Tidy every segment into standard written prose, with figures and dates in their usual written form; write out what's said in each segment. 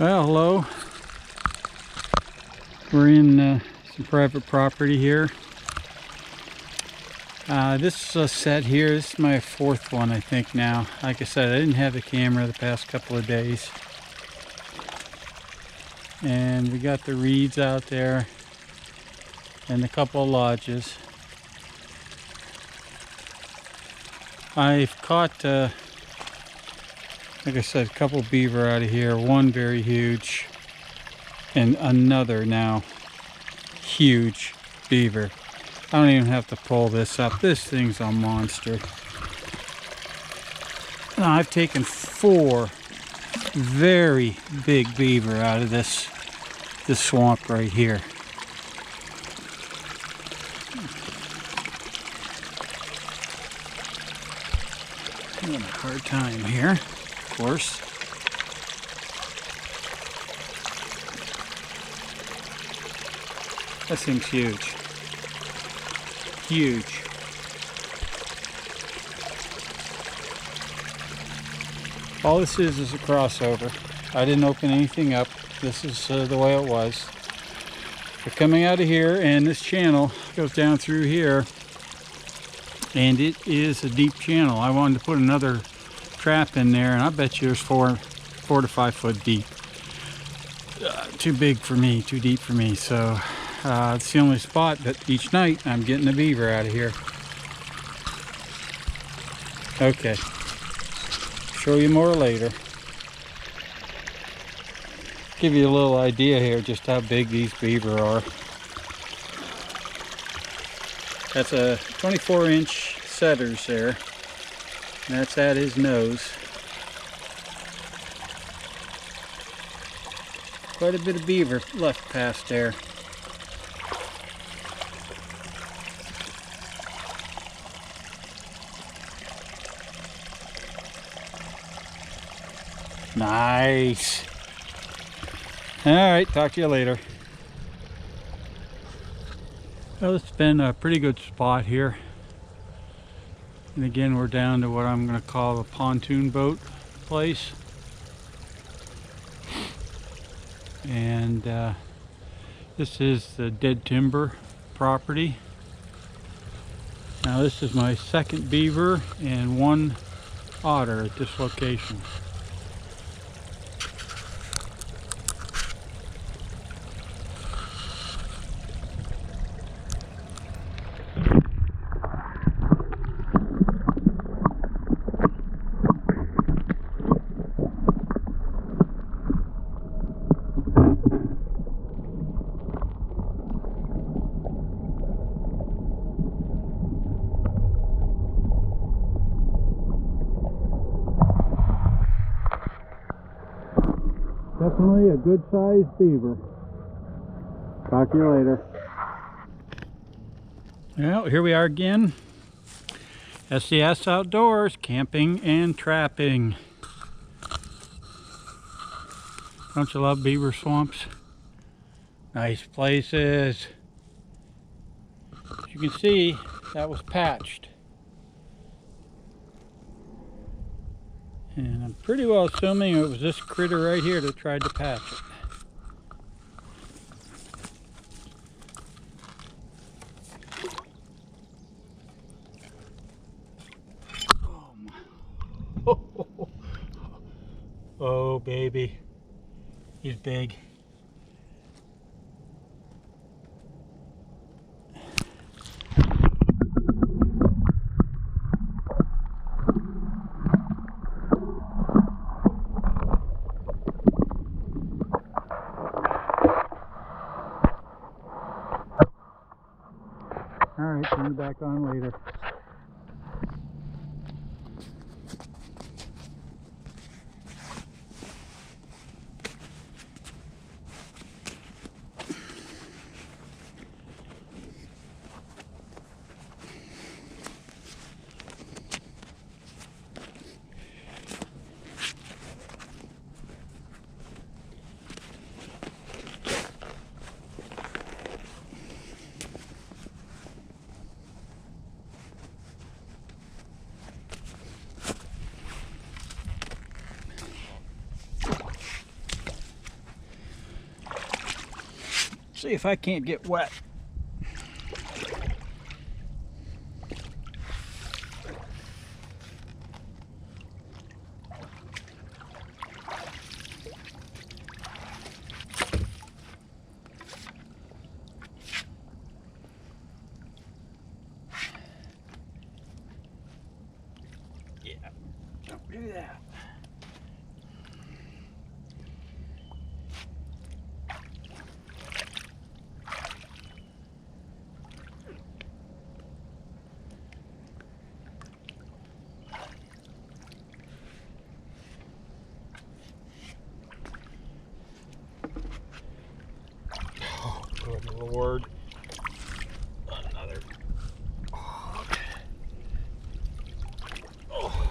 Well, hello. We're in some private property here. This set here, this is my fourth one, I think now. Like I said, I didn't have the camera the past couple of days. And we got the reeds out there and a couple of lodges. I've caught, like I said, a couple beaver out of here. One very huge and another now huge beaver. I don't even have to pull this up. This thing's a monster. Now, I've taken 4 very big beaver out of this swamp right here. Having a hard time here, of course. That thing's huge. Huge. All this is a crossover. I didn't open anything up. This is the way it was. They're coming out of here, and this channel goes down through here, and it is a deep channel. I wanted to put another trap in there, and I bet you there's 4 to 5 foot deep. Too big for me, too deep for me. So it's the only spot that each night I'm getting a beaver out of here. Okay, show you more later. Give you a little idea here just how big these beaver are. That's a 24-inch setters there, and that's at his nose. Quite a bit of beaver left past there. Nice. All right, talk to you later. Well, it's been a pretty good spot here. And again, we're down to what I'm going to call a pontoon boat place. And this is the Dead Timber property. Now, this is my second beaver and 1 otter at this location. Definitely a good sized beaver. Talk to you later. Well, here we are again. SCS Outdoors, camping and trapping. Don't you love beaver swamps? Nice places. As you can see, that was patched. And I'm pretty well assuming it was this critter right here that tried to patch it. Oh, my. Oh, baby. He's big. Alright, turn it back on later. See if I can't get wet. Yeah, don't do that. Oh, good Lord. Another hog. Oh.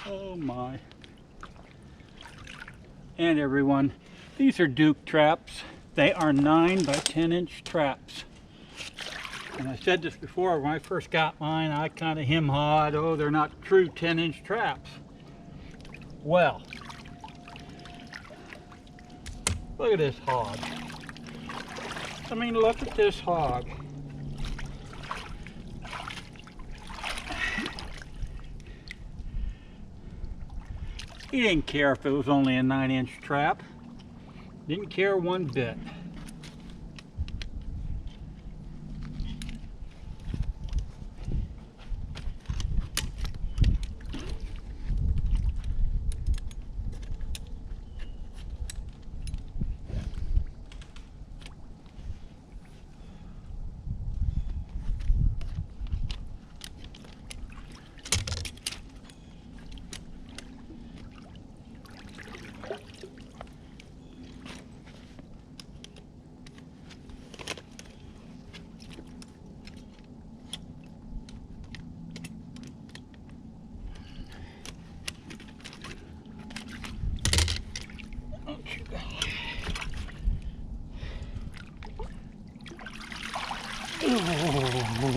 Oh my. And everyone, these are Duke traps. They are 9 by 10-inch traps. And I said this before, when I first got mine, I kind of hem-hawed, oh, they're not true 10-inch traps. Well, look at this hog. I mean, look at this hog. He didn't care if it was only a 9-inch trap. Didn't care one bit.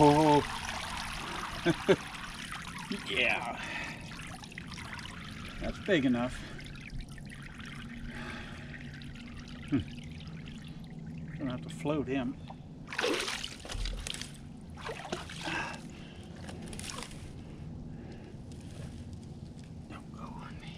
Oh. Yeah, that's big enough. Gonna have to float him. Don't go on me.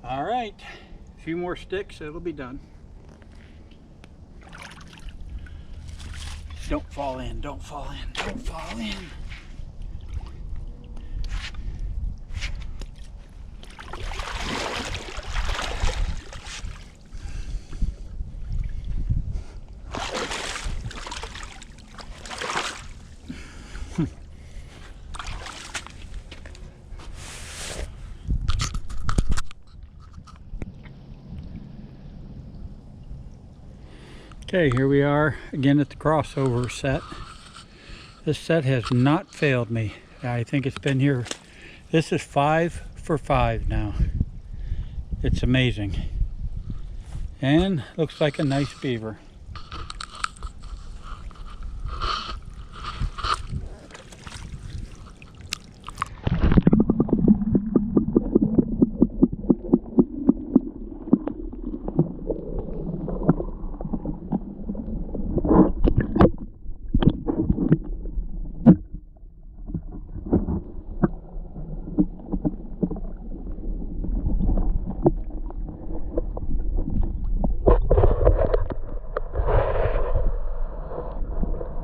All right, a few more sticks, it'll be done. Don't fall in, don't fall in, don't fall in. Okay, here we are again at the crossover set. This set has not failed me. I think it's been here. This is 5 for 5 now. It's amazing. And looks like a nice beaver.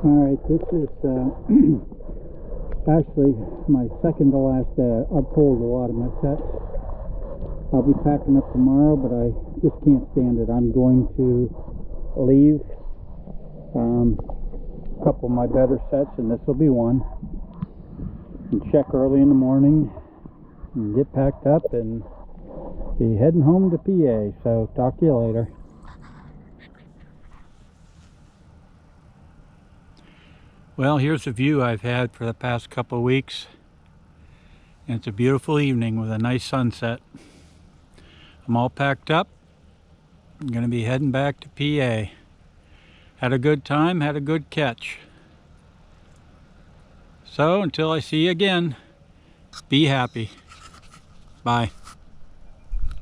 Alright, this is actually my second to last day. I've pulled a lot of my sets. I'll be packing up tomorrow, but I just can't stand it. I'm going to leave a couple of my better sets, and this will be one. And check early in the morning and get packed up and be heading home to PA. So talk to you later. Well, here's a view I've had for the past couple of weeks. And it's a beautiful evening with a nice sunset. I'm all packed up. I'm going to be heading back to PA. Had a good time, had a good catch. So until I see you again, be happy. Bye.